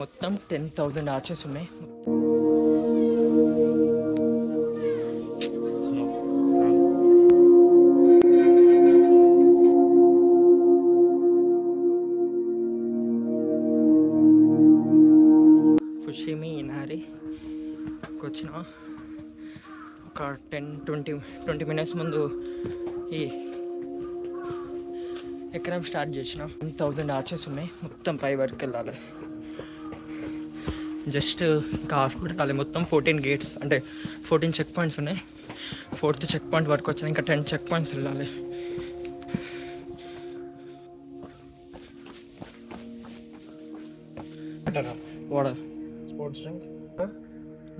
మొత్తం 10,000 ఆర్చెస్ ఉన్నాయి. ఫుషిమి ఇనారికి వచ్చిన ఒక 10-20 మినిట్స్ ముందు ఈ ఎక్కడం స్టార్ట్ చేసిన. 10,000 ఆర్చెస్ ఉన్నాయి. మొత్తం పై వరకు వెళ్ళాలి. జస్ట్ ఇంకా హాస్పిటల్ రాలి. మొత్తం 14 గేట్స్ అంటే 14 చెక్ పాయింట్స్ ఉన్నాయి. 4th చెక్ పాయింట్ వరకు వచ్చిన. ఇంకా 10 చెక్ పాయింట్స్ వెళ్ళాలి. Water sports drink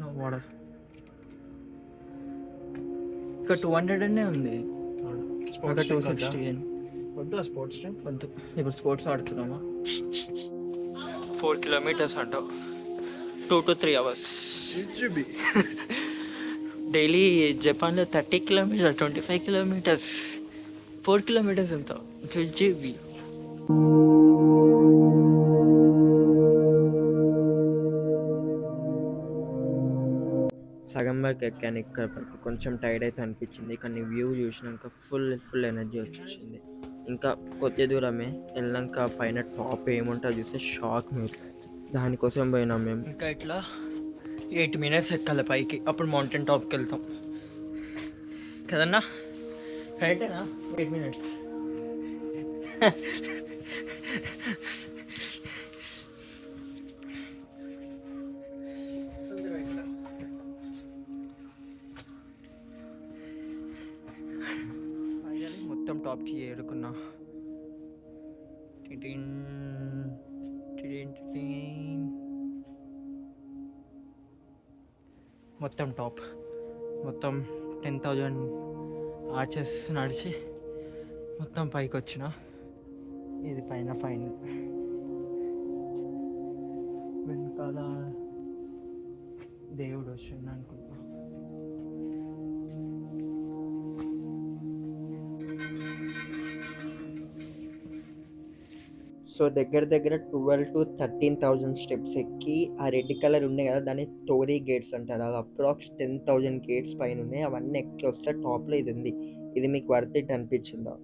no water. ఇంకా 200 ఉంది. ఒక 260 వద్దా స్పోర్ట్స్ డ్రింక్? వద్దు. ఇప్పుడు స్పోర్ట్స్ ఆడుతున్నామా? 4 kilometers అంటావు. 2 to 3 hours. డైలీ జపాన్లో 30 kilometers, 25 kilometers, 4 kilometers ఎంత 12 GB. సగం వరకు ఎక్కాను. ఇక్కడ వరకు కొంచెం టైర్డ్ అయితే అనిపించింది, కానీ వ్యూ చూసినాక ఫుల్ ఎనర్జీ వచ్చేసింది. ఇంకా కొద్ది దూరమే వెళ్ళాక పైన టాప్ ఏముంటుందో చూస్తే షాక్. మీరు దానికోసం పోయినాం మేము. ఇంకా ఇట్లా 8 minutes ఎక్కాలి పైకి, అప్పుడు మౌంటైన్ టాప్కి వెళ్తాం కదన్నా. రైటేనా? 8 minutes. మొత్తం టాప్కి ఏరుకున్నా. మొత్తం టాప్ మొత్తం 10,000 ఆర్చెస్ నడిచి మొత్తం పైకి వచ్చిన. ఇది పైన ఫైన్. వెనకాల దేవుడు వచ్చిండు అనుకుంటా. సో దగ్గర 12,000 to 13,000 స్టెప్స్ ఎక్కి ఆ రెడ్ కలర్ ఉన్నాయి కదా, దాన్ని టోరీ గేట్స్ అంటారు. అది అప్రాక్స్ 10,000 గేట్స్ పైన ఉన్నాయి. అవన్నీ ఎక్కి వస్తే టాప్లో ఇది ఉంది. ఇది మీకు వర్త్ ఇట్ అనిపించిందా?